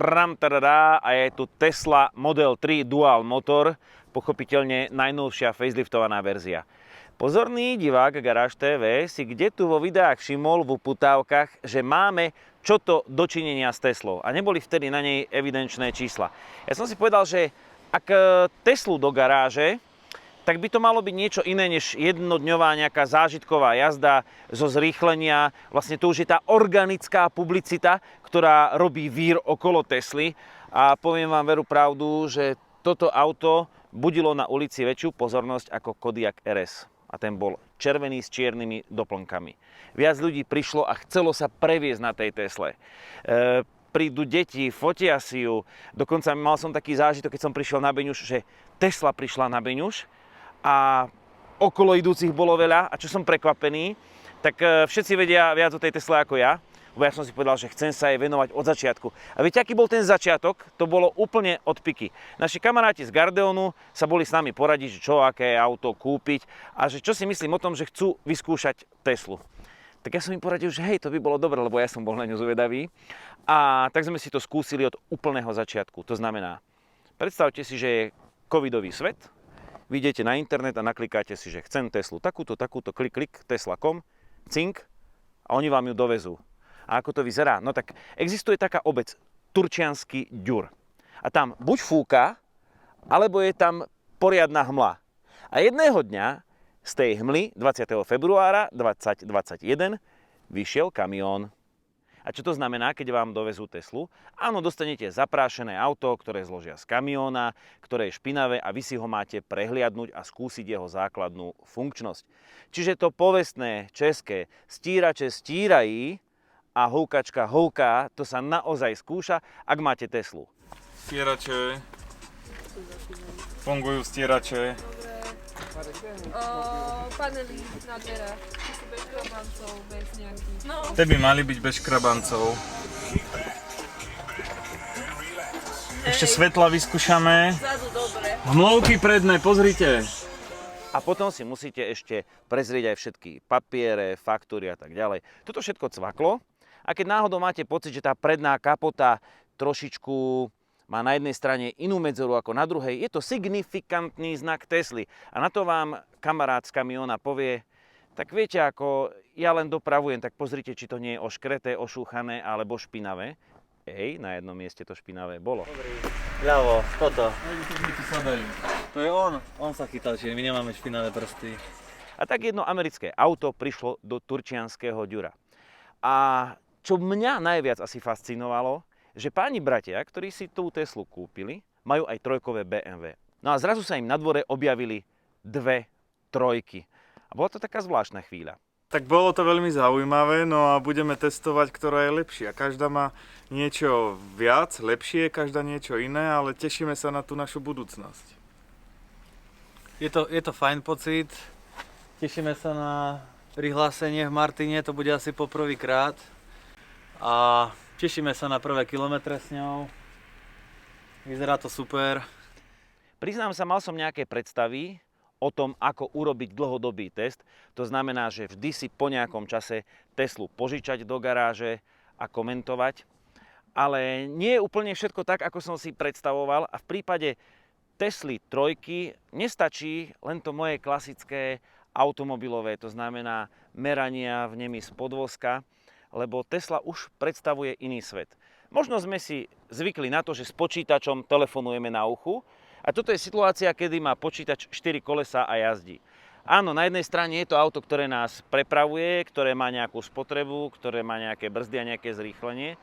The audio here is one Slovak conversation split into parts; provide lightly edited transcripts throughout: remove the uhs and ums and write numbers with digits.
Tram, tadadá, a je tu Tesla Model 3 Dual Motor, pochopiteľne najnovšia faceliftovaná verzia. Pozorný divák Garáž TV si kde tu vo videách všimol v uputávkach, že máme čo to dočinenia s Teslou a neboli vtedy na nej evidenčné čísla. Ja som si povedal, že ak Teslu do garáže, tak by to malo byť niečo iné než jednodňová nejaká zážitková jazda zo zrýchlenia. Vlastne to už je tá organická publicita, ktorá robí vír okolo Tesly. A poviem vám veru pravdu, že toto auto budilo na ulici väčšiu pozornosť ako Kodiaq RS. A ten bol červený s čiernymi doplnkami. Viac ľudí prišlo a chcelo sa previesť na tej Tesle. Prídu deti, fotia si ju. Dokonca mal som taký zážitok, keď som prišiel na Beňuš, že Tesla prišla na Beňuš a okolo idúcich bolo veľa. A čo som prekvapený, tak všetci vedia viac o tej Tesle ako ja. Lebo ja som si povedal, že chcem sa jej venovať od začiatku. A viete, aký bol ten začiatok? To bolo úplne od piky. Naši kamaráti z Gardeonu sa boli s nami poradiť, že čo, aké auto kúpiť a že čo si myslím o tom, že chcú vyskúšať Teslu. Tak ja som im poradil, že hej, to by bolo dobre, lebo ja som bol na ňu zvedavý. A tak sme si to skúsili od úplného začiatku. To znamená, predstavte si, že je covidový svet, vy idete na internet a naklikáte si, že chcem Teslu takúto, klik, tesla.com, cink a oni vám ju dovezú. A ako to vyzerá? No tak existuje taká obec, Turčiansky Ďur. A tam buď fúka, alebo je tam poriadna hmla. A jedného dňa z tej hmly 20. februára 2021 vyšiel kamión. A čo to znamená, keď vám dovezú Teslu? Áno, dostanete zaprášené auto, ktoré zložia z kamióna, ktoré je špinavé a vy si ho máte prehliadnúť a skúsiť jeho základnú funkčnosť. Čiže to povestné české stírače stírají a houkačka houká, to sa naozaj skúša, ak máte Teslu. Stierače, fungujú stierače. Panely na dverách, či sú bez krabancov, bez nejakých. No. Te by mali byť bez škrabancov. Ešte svetla vyskúšame. Zadu dobre. Hmlovky predné, pozrite. A potom si musíte ešte prezrieť aj všetky papiere, faktúry a tak ďalej. Toto všetko cvaklo. A keď náhodou máte pocit, že tá predná kapota trošičku má na jednej strane inú medzeru ako na druhej, je to signifikantný znak Tesly. A na to vám kamarát z kamióna povie, tak viete, ako ja len dopravujem, tak pozrite, či to nie je oškreté, ošúchané alebo špinavé. Hej, na jednom mieste to špinavé bolo. Dobrý. Ľavo, toto. Sadajú. To je on sa chytal, čiže my nemáme špinavé prsty. A tak jedno americké auto prišlo do Turčianskeho Ďura. A čo mňa najviac asi fascinovalo, že páni bratia, ktorí si tú Teslu kúpili, majú aj trojkové BMW. No a zrazu sa im na dvore objavili dve trojky. A bola to taká zvláštna chvíľa. Tak bolo to veľmi zaujímavé, no a budeme testovať, ktorá je lepšia. Každá má niečo viac, lepšie, každá niečo iné, ale tešíme sa na tú našu budúcnosť. Je to fajn pocit. Tešíme sa na prihlásenie v Martine, to bude asi poprvýkrát. A tešíme sa na prvé kilometre s ňou. Vyzerá to super. Priznám sa, mal som nejaké predstavy o tom, ako urobiť dlhodobý test. To znamená, že vždy si po nejakom čase Teslu požičať do garáže a komentovať. Ale nie je úplne všetko tak, ako som si predstavoval. A v prípade Tesly trojky nestačí len to moje klasické automobilové, to znamená merania v nemi z podvozka, lebo Tesla už predstavuje iný svet. Možno sme si zvykli na to, že s počítačom telefonujeme na uchu a toto je situácia, kedy má počítač 4 kolesá a jazdí. Áno, na jednej strane je to auto, ktoré nás prepravuje, ktoré má nejakú spotrebu, ktoré má nejaké brzdy a nejaké zrýchlenie,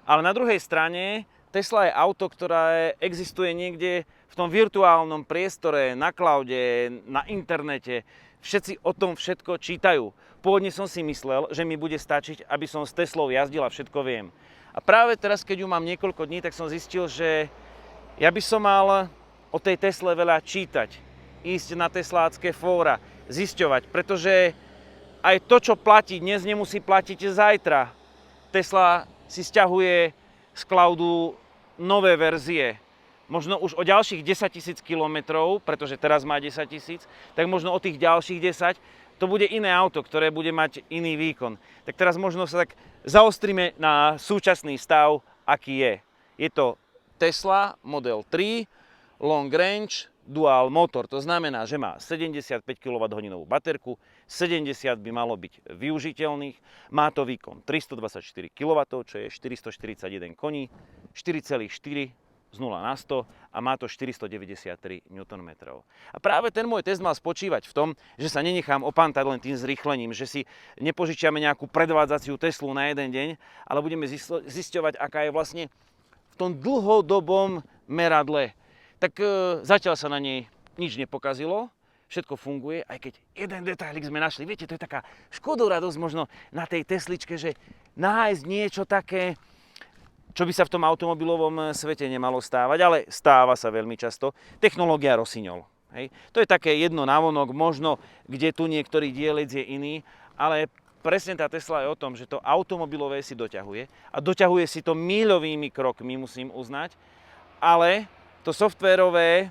ale na druhej strane Tesla je auto, ktoré existuje niekde v tom virtuálnom priestore, na cloude, na internete. Všetci o tom všetko čítajú. Pôvodne som si myslel, že mi bude stačiť, aby som s Teslou jazdil a všetko viem. A práve teraz, keď ju mám niekoľko dní, tak som zistil, že ja by som mal o tej Tesle veľa čítať. Ísť na teslácké fóra, zisťovať, pretože aj to, čo platí dnes, nemusí platiť zajtra. Tesla si sťahuje z cloudu nové verzie. Možno už o ďalších 10 000 kilometrov, pretože teraz má 10 000, tak možno o tých ďalších 10 to bude iné auto, ktoré bude mať iný výkon. Tak teraz možno sa tak zaostrime na súčasný stav, aký je. Je to Tesla Model 3 Long Range Dual Motor. To znamená, že má 75 kWh baterku, 70 by malo byť využiteľných. Má to výkon 324 kW, čo je 441 koní, 4,4 z 0 na 100 a má to 493 Nm. A práve ten môj test mal spočívať v tom, že sa nenechám opantať len tým zrýchlením, že si nepožičiame nejakú predvádzaciu Teslu na jeden deň, ale budeme zisťovať, aká je vlastne v tom dlhodobom meradle. Tak zatiaľ sa na nej nič nepokazilo, všetko funguje, aj keď jeden detailik sme našli. Viete, to je taká škodoradosť možno na tej Tesličke, že nájsť niečo také, čo by sa v tom automobilovom svete nemalo stávať, ale stáva sa veľmi často. Technológia Rossignol. Hej. To je také jedno návonok, možno kde tu niektorý dielec je iný, ale presne tá Tesla je o tom, že to automobilové si doťahuje a doťahuje si to míľovými krokmi, musím uznať, ale to softverové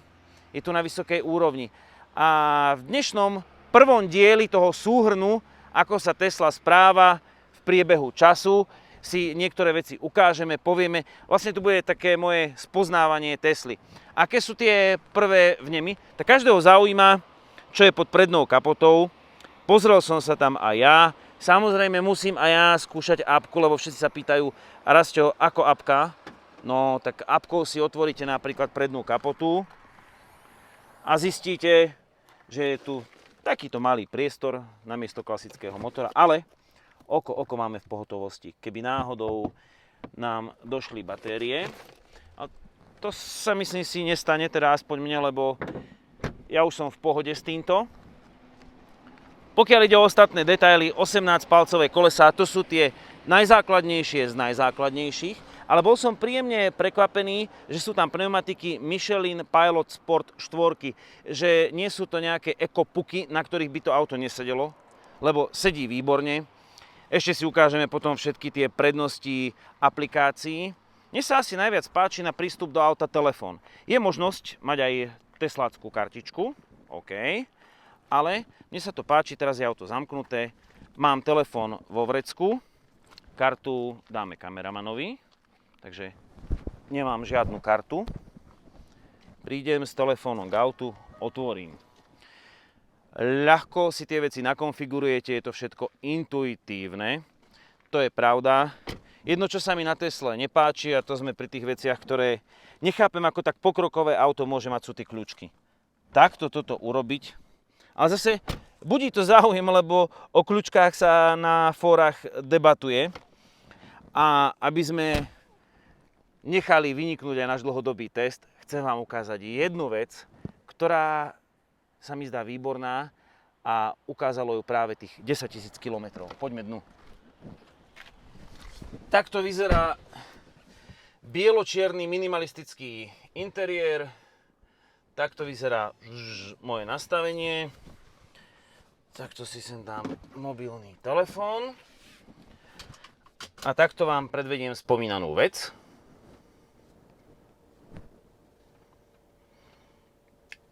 je tu na vysokej úrovni. A v dnešnom prvom dieli toho súhrnu, ako sa Tesla správa v priebehu času, si niektoré veci ukážeme, povieme. Vlastne tu bude také moje spoznávanie Tesly. Aké sú tie prvé vnemy? Tak každého zaujíma, čo je pod prednou kapotou. Pozrel som sa tam aj ja. Samozrejme musím aj ja skúšať apku, lebo všetci sa pýtajú, Rasťo, ako apka? No, tak apkou si otvoríte napríklad prednú kapotu a zistíte, že je tu takýto malý priestor namiesto klasického motora, ale oko máme v pohotovosti. Keby náhodou nám došli batérie, a to sa myslím si nestane, teda aspoň mne, lebo ja už som v pohode s týmto. Pokiaľ ide o ostatné detaily, 18-palcové kolesá, to sú tie najzákladnejšie z najzákladnejších, ale bol som príjemne prekvapený, že sú tam pneumatiky Michelin Pilot Sport 4, že nie sú to nejaké ekopuky, na ktorých by to auto nesedelo, lebo sedí výborne. Ešte si ukážeme potom všetky tie prednosti aplikácií. Mne sa asi najviac páči na prístup do auta telefón. Je možnosť mať aj tesláckú kartičku, OK, ale mne sa to páči, teraz je auto zamknuté, mám telefón vo vrecku, kartu dáme kameramanovi, takže nemám žiadnu kartu. Prídem s telefónom k autu, otvorím. Ľahko si tie veci nakonfigurujete, je to všetko intuitívne, to je pravda. Jedno, čo sa mi na Tesle nepáči, a to sme pri tých veciach, ktoré nechápem, ako tak pokrokové auto môže mať, sú tie kľúčky. Takto toto urobiť, ale zase budí to záujem, lebo o kľúčkách sa na fórach debatuje. A aby sme nechali vyniknúť aj náš dlhodobý test, chcem vám ukázať jednu vec, ktorá sa mi zdá výborná a ukázalo ju práve tých 10 000 km. Poďme dnu. Takto vyzerá bielo-čierny minimalistický interiér. Takto vyzerá moje nastavenie. Takto si sem dám mobilný telefón. A takto vám predvediem spomínanú vec.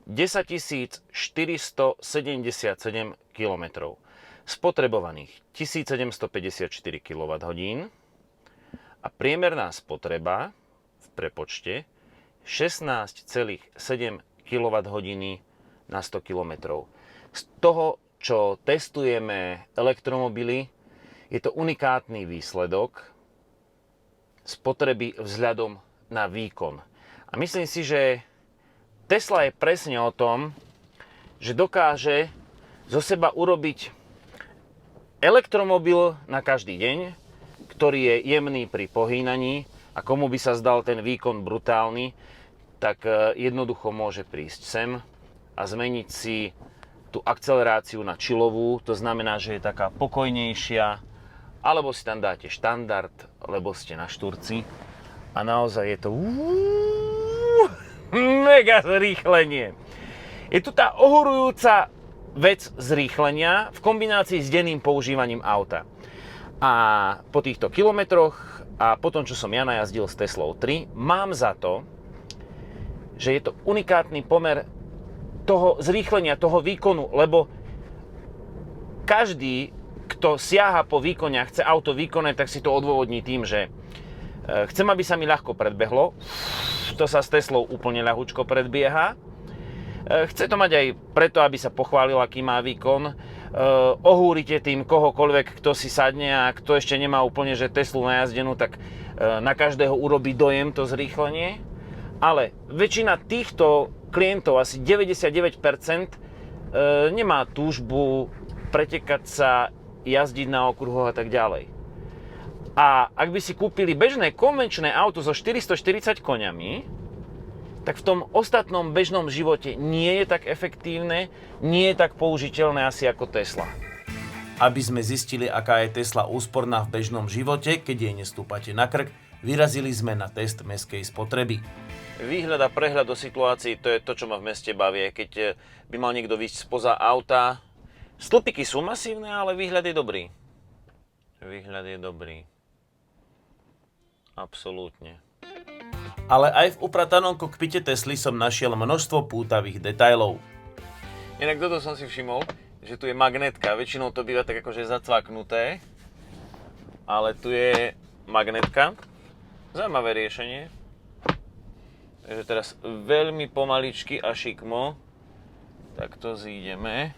...10 477 km. Spotrebovaných 1754 kWh. A priemerná spotreba v prepočte 16,7 kWh na 100 km. Z toho, čo testujeme elektromobily, je to unikátny výsledok spotreby vzhľadom na výkon. A myslím si, že Tesla je presne o tom, že dokáže zo seba urobiť elektromobil na každý deň, ktorý je jemný pri pohýnaní a komu by sa zdal ten výkon brutálny, tak jednoducho môže prísť sem a zmeniť si tú akceleráciu na chillovú, to znamená, že je taká pokojnejšia, alebo si tam dáte štandard, lebo ste na šturci a naozaj je to mega zrýchlenie. Je tu tá ohorujúca vec zrýchlenia v kombinácii s denným používaním auta. A po týchto kilometroch a po tom, čo som ja najazdil s Teslou 3, mám za to, že je to unikátny pomer toho zrýchlenia, toho výkonu, lebo každý, kto siaha po výkone a chce auto vykonať, tak si to odôvodní tým, že Chcem, aby sa mi ľahko predbehlo. To sa s Teslou úplne ľahučko predbieha. Chce to mať aj preto, aby sa pochválil, aký má výkon. Ohúrite tým kohokoľvek, kto si sadne a kto ešte nemá úplne že Teslu najazdenú, tak na každého urobí dojem to zrýchlenie. Ale väčšina týchto klientov, asi 99%, nemá túžbu pretekať sa, jazdiť na okruhoch a tak ďalej. A ak by si kúpili bežné konvenčné auto so 440 koňami, tak v tom ostatnom bežnom živote nie je tak efektívne, nie je tak použiteľné asi ako Tesla. Aby sme zistili, aká je Tesla úsporná v bežnom živote, keď jej nestúpate na krk, vyrazili sme na test mestskej spotreby. Výhľad a prehľad o situácii, to je to, čo ma v meste baví. Keď by mal niekto vyjsť spoza auta, stĺpiky sú masívne, ale výhľad je dobrý. Výhľad je dobrý. Absolútne. Ale aj v upratanom kokpite Tesly som našiel množstvo pútavých detailov. Inak toto som si všimol, že tu je magnetka. Väčšinou to býva tak akože zacvaknuté. Ale tu je magnetka. Zaujímavé riešenie. Takže teraz veľmi pomaličky a šikmo. Takto zídeme.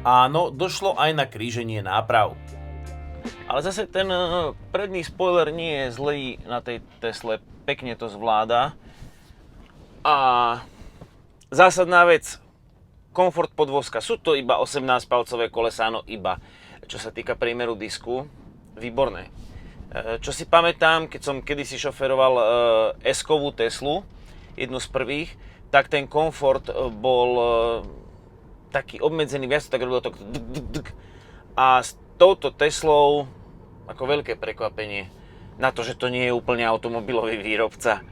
Áno, došlo aj na kríženie náprav. Ale zase ten predný spoiler nie je zlý na tej Tesle, pekne to zvláda. A zásadná vec, komfort podvozka, sú to iba 18-palcové kolesá, no iba. Čo sa týka priemeru disku, výborné. Čo si pamätám, keď som kedysi šoferoval S-kovú Teslu, jednu z prvých, tak ten komfort bol taký obmedzený, viac tak robilo to a s touto Teslou ako veľké prekvapenie na to, že to nie je úplne automobilový výrobca.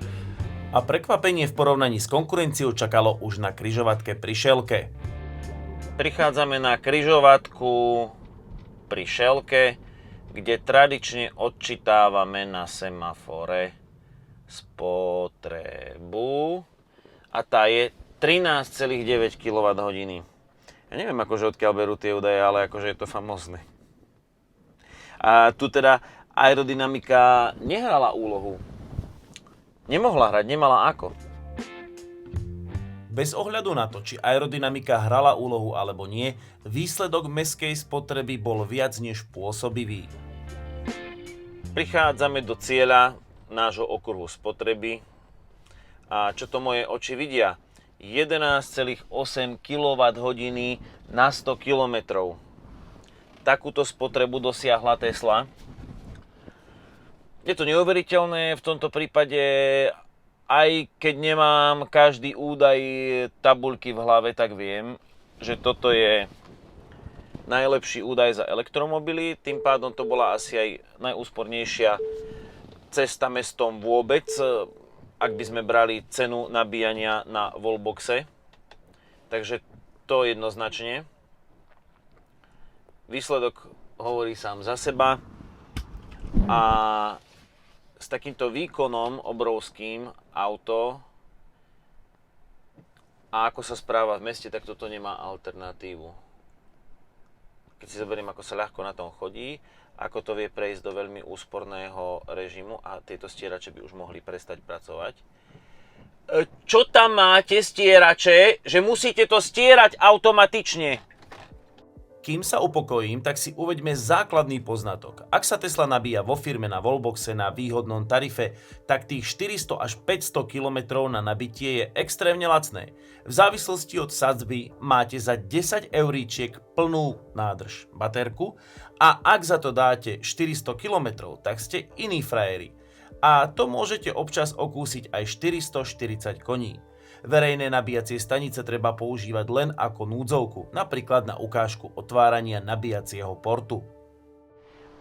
A prekvapenie v porovnaní s konkurenciou čakalo už na križovatke pri Shellke. Prichádzame na križovatku pri Shellke, kde tradične odčítávame na semafore spotrebu a tá je 13,9 kWh. Ja neviem akože odkiaľ berú tie údaje, ale akože je to famózne. A tu teda aerodynamika nehrala úlohu. Nemohla hrať, nemala ako. Bez ohľadu na to, či aerodynamika hrala úlohu alebo nie, výsledok mestskej spotreby bol viac než pôsobivý. Prichádzame do cieľa nášho okruhu spotreby a čo to moje oči vidia? 11,8 kWh na 100 km. Takúto spotrebu dosiahla Tesla. Je to neuveriteľné v tomto prípade, aj keď nemám každý údaj tabuľky v hlave, tak viem, že toto je najlepší údaj za elektromobily, tým pádom to bola asi aj najúspornejšia cesta mestom vôbec, ak by sme brali cenu nabíjania na wallboxe. Takže to jednoznačne. Výsledok hovorí sám za seba a s takýmto výkonom obrovským auto a ako sa správa v meste, tak toto nemá alternatívu. Keď si zoberiem, ako sa ľahko na tom chodí, ako to vie prejsť do veľmi úsporného režimu a tieto stierače by už mohli prestať pracovať. Čo tam máte stierače, že musíte to stierať automatične? Kým sa upokojím, tak si uveďme základný poznatok. Ak sa Tesla nabíja vo firme na wallboxe na výhodnom tarife, tak tých 400 až 500 km na nabitie je extrémne lacné. V závislosti od sadzby máte za 10 euríčiek plnú nádrž baterku a ak za to dáte 400 km, tak ste iní frajeri. A to môžete občas okúsiť aj 440 koní. Verejné nabíjacie stanice treba používať len ako núdzovku, napríklad na ukážku otvárania nabíjacieho portu.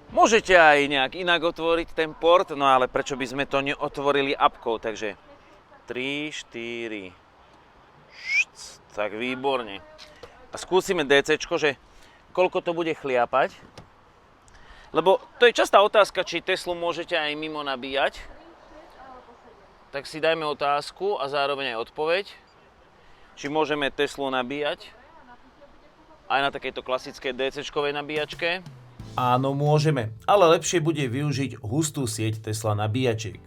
Môžete aj nejak inak otvoriť ten port, no ale prečo by sme to neotvorili appkou, takže 3, 4, tak výborne. A skúsime DCčko, že koľko to bude chliapať, lebo to je častá otázka, či Teslu môžete aj mimo nabíjať. Tak si dajme otázku a zároveň aj odpoveď, či môžeme Teslu nabíjať aj na takejto klasickej DC-čkovej nabíjačke. Áno, môžeme, ale lepšie bude využiť hustú sieť Tesla nabíjačiek.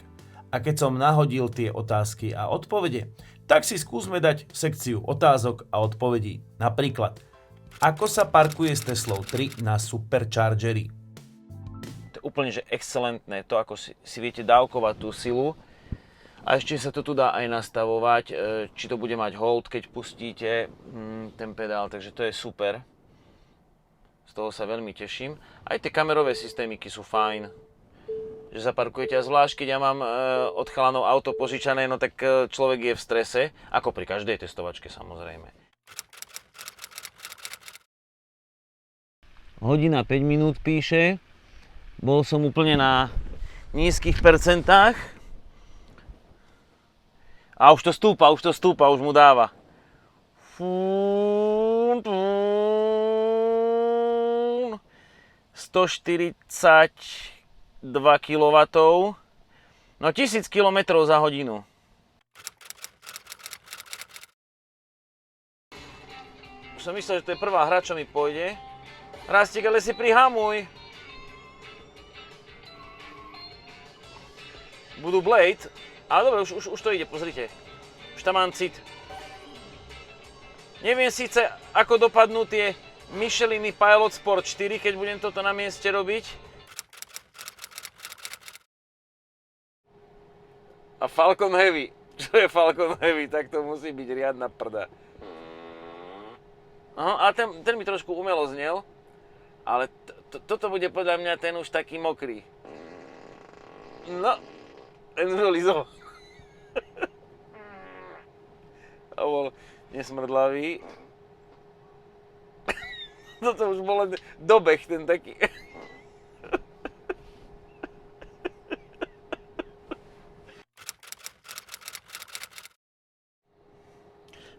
A keď som nahodil tie otázky a odpovede, tak si skúsme dať sekciu otázok a odpovedí. Napríklad, ako sa parkuje s Teslou 3 na Superchargeri? To je úplne že excelentné, to ako si viete dávkovať tú silu. A ešte sa to tu dá aj nastavovať, či to bude mať hold, keď pustíte ten pedál, takže to je super. Z toho sa veľmi teším. Aj tie kamerové systémiky sú fajn. Že zaparkujete, a zvlášť keď ja mám od chalanov auto požičané, no tak človek je v strese, ako pri každej testovačke samozrejme. Hodina 5 minút píše, bol som úplne na nízkych percentách. A už to stúpa, už mu dáva. 142 kW, no 1000 km za hodinu. Už som myslel, že to je prvá hra, čo mi pôjde. Rastík, ale si prihamuj. Budú Blade. Ale dobre, už to ide, pozrite. Už tam mám cit. Neviem síce, ako dopadnú tie Micheliny Pilot Sport 4, keď budem toto na mieste robiť. A Falcon Heavy. Čo je Falcon Heavy? Tak to musí byť riadna prda. Aha, ale ten mi trošku umelo znel. Ale toto bude podľa mňa ten už taký mokrý. No, ten zolizol. A bol nesmrdlavý. Toto už bol len dobeh ten taký.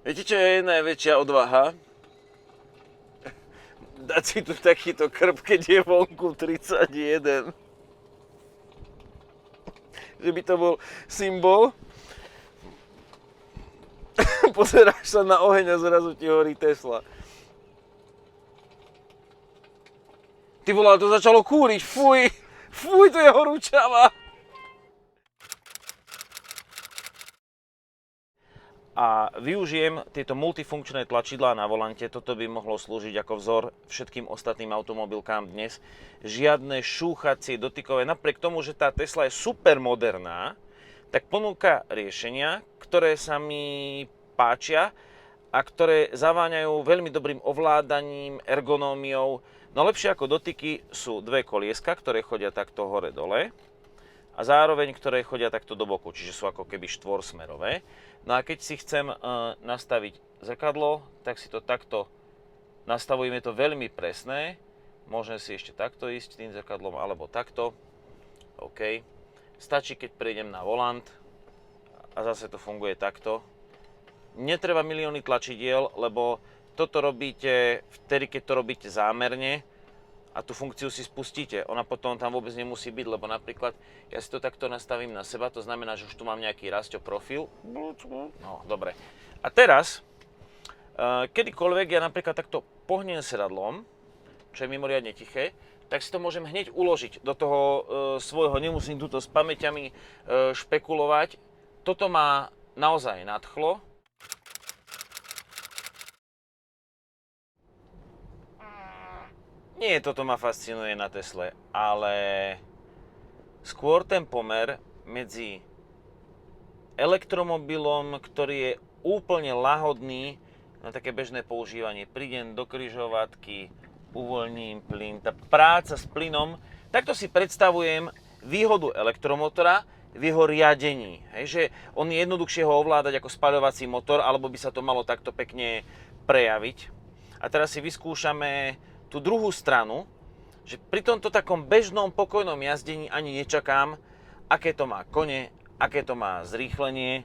Viete, čo je najväčšia odvaha? Dať si tu takýto krb, keď je vonku 31. Že by to bol symbol. Pozeráš sa na oheň a zrazu ti horí Tesla. Ty vole, to začalo kúriť, fuj, to je horúčava. A využijem tieto multifunkčné tlačidlá na volante, toto by mohlo slúžiť ako vzor všetkým ostatným automobilkám dnes. Žiadne šúchacie, dotykové, napriek tomu, že tá Tesla je super moderná, tak ponúka riešenia, ktoré sa mi páčia a ktoré zaváňajú veľmi dobrým ovládaním, ergonómiou. No lepšie ako dotyky sú dve kolieska, ktoré chodia takto hore-dole a zároveň ktoré chodia takto do boku, čiže sú ako keby štvorsmerové. No a keď si chcem nastaviť zrkadlo, tak si to takto nastavujem, je to veľmi presné. Môžem si ešte takto ísť tým zrkadlom alebo takto. OK. Stačí, keď prejdem na volant a zase to funguje takto. Netreba milióny tlačidiel, lebo toto robíte vtedy, keď to robíte zámerne a tú funkciu si spustíte. Ona potom tam vôbec nemusí byť, lebo napríklad ja si to takto nastavím na seba, to znamená, že už tu mám nejaký Rasťo profil. No, dobre. A teraz, kedykoľvek ja napríklad takto pohnem sedadlom, čo je mimoriadne tiché, tak si to môžem hneď uložiť do toho svojho, nemusím tuto s pamäťami špekulovať. Toto má naozaj nadchlo. Nie, toto ma fascinuje na Tesle, ale skôr ten pomer medzi elektromobilom, ktorý je úplne lahodný na také bežné používanie. Prídem do križovatky, uvoľním plyn, tá práca s plynom, takto si predstavujem výhodu elektromotora v jeho riadení. Hej, že on je jednoduchšie ho ovládať ako spaľovací motor, alebo by sa to malo takto pekne prejaviť. A teraz si vyskúšame tú druhú stranu, že pri tomto takom bežnom pokojnom jazdení ani nečakám, aké to má kone, aké to má zrýchlenie.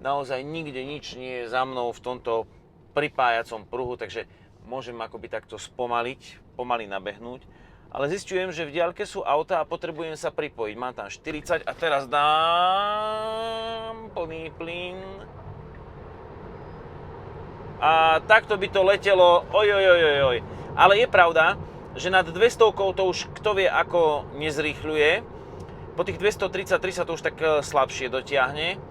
Naozaj nikde nič nie je za mnou v tomto pripájacom pruhu, takže môžem akoby takto spomaliť, pomaly nabehnúť. Ale zistujem, že v diaľke sú auta a potrebujem sa pripojiť. Mám tam 40 a teraz dám plný plyn. A takto by to letelo, ojojojojoj. Ale je pravda, že nad 200 to už kto vie ako nezrýchľuje. Po tých 233 sa to už tak slabšie dotiahne.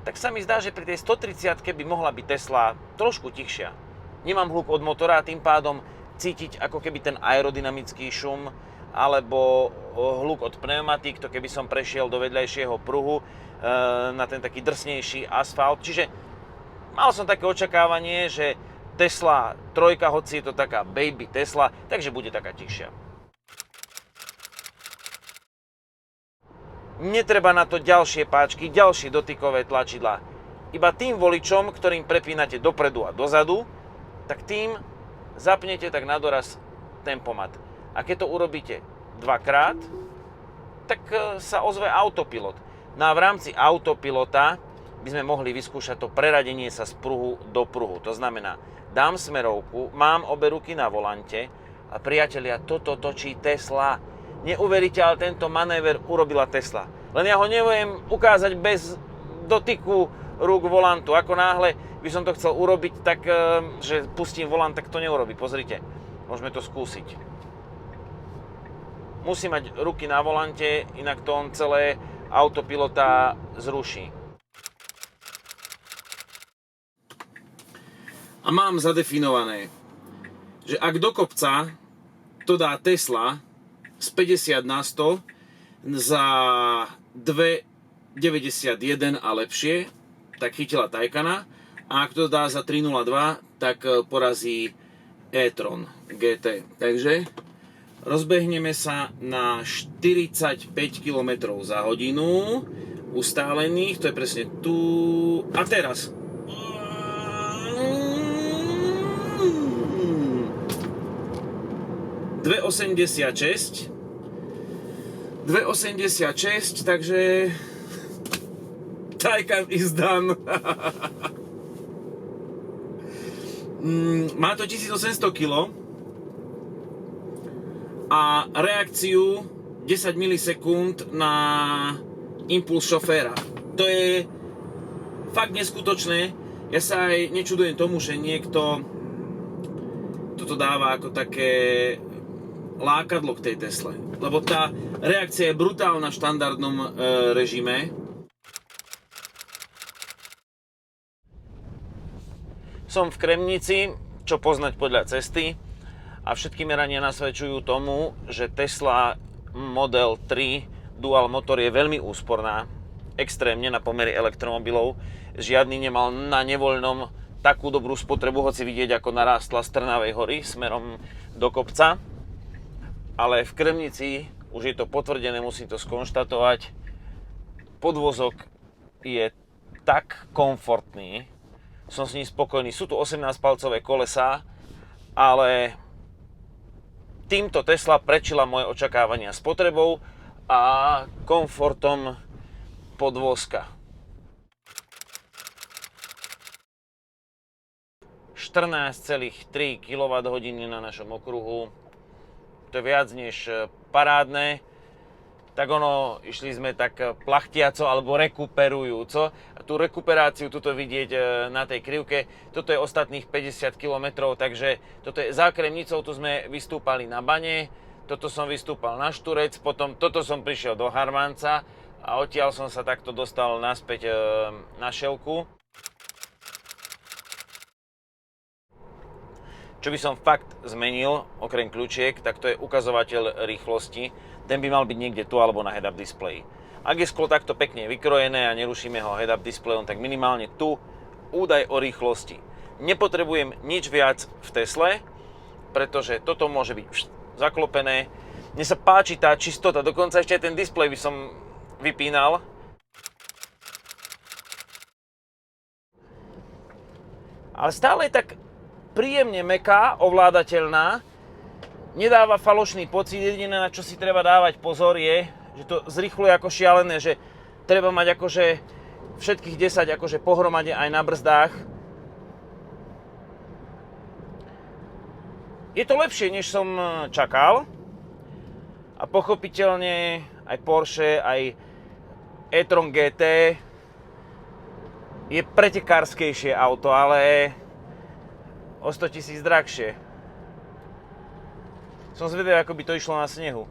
Tak sa mi zdá, že pri tej 130 by mohla byť Tesla trošku tichšia. Nemám hluk od motora a tým pádom cítiť ako keby ten aerodynamický šum alebo hluk od pneumatík, to keby som prešiel do vedľajšieho pruhu na ten taký drsnejší asfalt. Čiže mal som také očakávanie, že Tesla 3, hoci je to taká baby Tesla, takže bude taká tichšia. Netreba na to ďalšie páčky, ďalšie dotykové tlačidlá. Iba tým voličom, ktorým prepínate dopredu a dozadu, tak tým zapnete tak na doraz tempomat. A keď to urobíte dvakrát, tak sa ozve autopilot. No a v rámci autopilota by sme mohli vyskúšať to preradenie sa z pruhu do pruhu. To znamená, dám smerovku, mám obe ruky na volante a priatelia, toto točí Tesla. Neuveríte, ale tento manéver urobila Tesla. Len ja ho neviem ukázať bez dotyku rúk volantu. Ako náhle by som to chcel urobiť, tak že pustím volant, tak to neurobí. Pozrite, môžeme to skúsiť. Musí mať ruky na volante, inak to on celé autopilota zruší. A mám zadefinované, že ak do kopca to dá Tesla z 50 na 100 za 2,91 a lepšie, tak chytila Taycana, a ak to dá za 3,02, tak porazí e-tron GT. Takže rozbehneme sa na 45 km za hodinu ustálených, to je presne tu a teraz. 2,86, takže Taycan is done. Má to 1800 kg a reakciu 10 milisekúnd na impuls šoféra. To je fakt neskutočné. Ja sa aj nečudujem tomu, že niekto toto dáva ako také lákadlo k tej Tesle. Lebo tá reakcia je brutálna v štandardnom režime. Som v Kremnici, čo poznať podľa cesty, a všetky merania nasvedčujú tomu, že Tesla Model 3 Dual Motor je veľmi úsporná, extrémne na pomery elektromobilov. Žiadny nemal na nevoľnom takú dobrú spotrebu, hoci vidieť, ako narástla z Trnavej hory smerom do kopca. Ale v Kremnici už je to potvrdené, musím to skonštatovať. Podvozok je tak komfortný, som s ním spokojný. Sú tu 18-palcové kolesá, ale týmto Tesla prečila moje očakávania spotrebou a komfortom podvozka. 14,3 kWh na našom okruhu. To je viac než parádne. Tak ono, išli sme tak plachtiaco alebo rekuperujúco. A tú rekuperáciu tuto vidieť na tej krivke. Toto je ostatných 50 km, takže toto je za Kremnicou, tu sme vystúpali na Bane. Toto som vystúpal na Šturec, potom toto som prišiel do Harmanca a odtiaľ som sa takto dostal naspäť na Šelku. Čo by som fakt zmenil, okrem kľúčiek, tak to je ukazovateľ rýchlosti. Ten by mal byť niekde tu alebo na head-up displeji. Ak je sklo takto pekne vykrojené a nerušíme ho head-up displejom, tak minimálne tu údaj o rýchlosti. Nepotrebujem nič viac v Tesle, pretože toto môže byť zaklopené. Mne sa páči tá čistota, dokonca ešte aj ten displej by som vypínal. Ale stále je tak príjemne mäkká, ovládateľná, nedáva falošný pocit. Jediné, na čo si treba dávať pozor, je, že to zrýchluje ako šialené, že treba mať akože všetkých 10 akože pohromade aj na brzdách. Je to lepšie, než som čakal, a pochopiteľne aj Porsche, aj e-tron GT je pretekárskejšie auto, ale o 100 000 drahšie. Som zvedavý, ako by to išlo na snehu.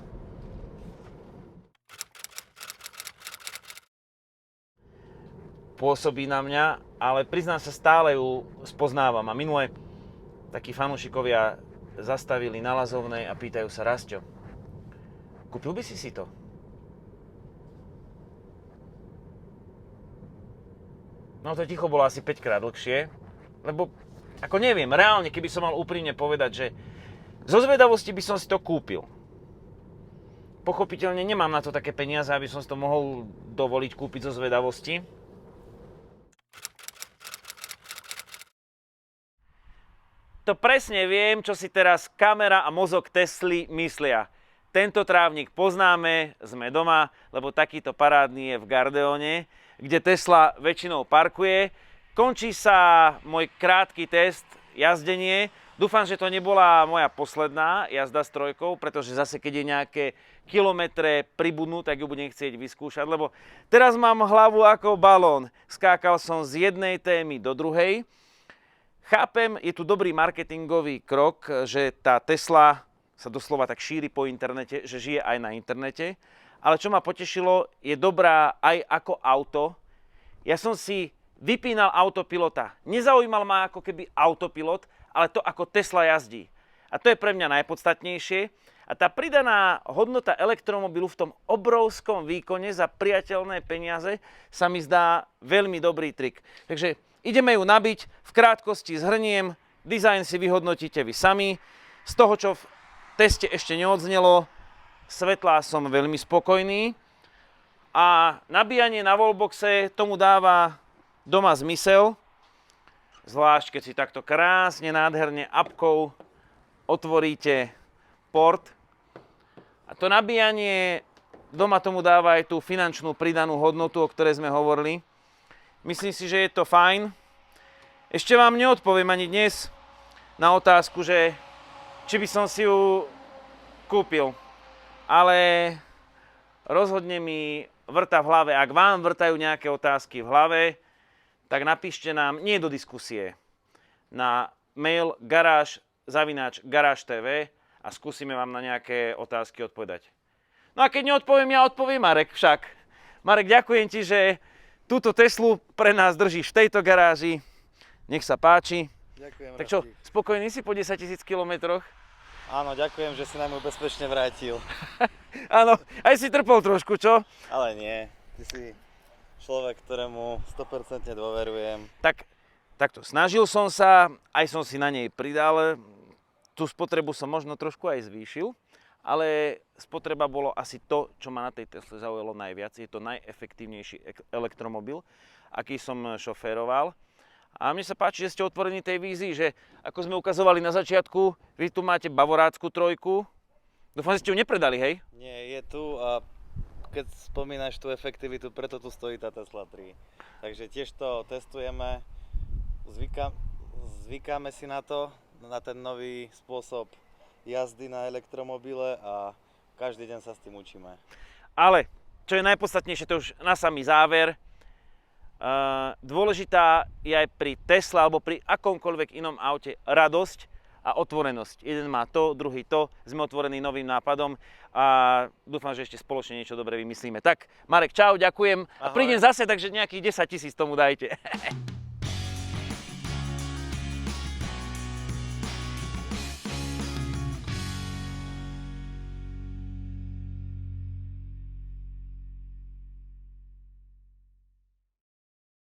Pôsobí na mňa, ale priznám sa, stále ju spoznávam. A minule takí fanúšikovia zastavili na Lazovnej a pýtajú sa: Rasťo, kúpil by si to? No to ticho bolo asi 5 krát dlhšie, lebo ako neviem, reálne, keby som mal úprimne povedať, že zo zvedavosti by som si to kúpil. Pochopiteľne nemám na to také peniaze, aby som si to mohol dovoliť kúpiť zo zvedavosti. To presne viem, čo si teraz kamera a mozog Tesly myslia. Tento trávnik poznáme, sme doma, lebo takýto parádny je v Gardeone, kde Tesla väčšinou parkuje. Končí sa môj krátky test jazdenie. Dúfam, že to nebola moja posledná jazda s trojkou, pretože zase keď je nejaké kilometre pribudnú, tak ju budem chcieť vyskúšať, lebo teraz mám hlavu ako balón. Skákal som z jednej témy do druhej. Chápem, je tu dobrý marketingový krok, že tá Tesla sa doslova tak šíri po internete, že žije aj na internete. Ale čo ma potešilo, je dobrá aj ako auto. Ja som si vypínal autopilota. Nezaujímal ma ako keby autopilot, ale to, ako Tesla jazdí. A to je pre mňa najpodstatnejšie. A tá pridaná hodnota elektromobilu v tom obrovskom výkone za priateľné peniaze sa mi zdá veľmi dobrý trik. Takže ideme ju nabiť, v krátkosti zhrniem, dizajn si vyhodnotíte vy sami. Z toho, čo v teste ešte neodznelo, svetlá som veľmi spokojný. A nabíjanie na wallboxe tomu dáva doma zmysel. Zvlášť, keď si takto krásne, nádherne apkou otvoríte port. A to nabíjanie doma tomu dáva aj tú finančnú pridanú hodnotu, o ktorej sme hovorili. Myslím si, že je to fajn. Ešte vám neodpoviem ani dnes na otázku, že či by som si ju kúpil. Ale rozhodne mi vrta v hlave. Ak vám vrtajú nejaké otázky v hlave, tak napíšte nám, nie do diskusie, na mail garáž@garáž.tv a skúsime vám na nejaké otázky odpovedať. No a keď neodpoviem, ja odpoviem Marek však. Marek, ďakujem ti, že túto Teslu pre nás držíš v tejto garáži. Nech sa páči. Ďakujem. Tak čo, spokojný si po 10 000 kilometroch? Áno, ďakujem, že si nám ju bezpečne vrátil. Áno, aj si trpol trošku, čo? Ale nie, ty si človek, ktorému 100% dôverujem. Takto, snažil som sa, aj som si na nej pridal. Tú spotrebu som možno trošku aj zvýšil, ale spotreba bolo asi to, čo ma na tej Tesle zaujalo najviac. Je to najefektívnejší elektromobil, aký som šoféroval. A mne sa páči, že ste otvorení tej vízii, že ako sme ukazovali na začiatku, vy tu máte bavorácku trojku. Dúfam, že ste ju nepredali, hej? Nie, je tu a keď spomínaš tú efektivitu, preto tu stojí tá Tesla 3. Takže tiež to testujeme, zvykáme si na to, na ten nový spôsob jazdy na elektromobile a každý deň sa s tým učíme. Ale, čo je najpodstatnejšie, to už na samý záver, dôležitá je aj pri Tesla alebo pri akomkoľvek inom aute radosť a otvorenosť. Jeden má to, druhý to, sme otvorení novým nápadom a dúfam, že ešte spoločne niečo dobre vymyslíme. Tak, Marek, čau, ďakujem. Ahoj. A prídem zase, takže nejakých 10 000 tomu dajte.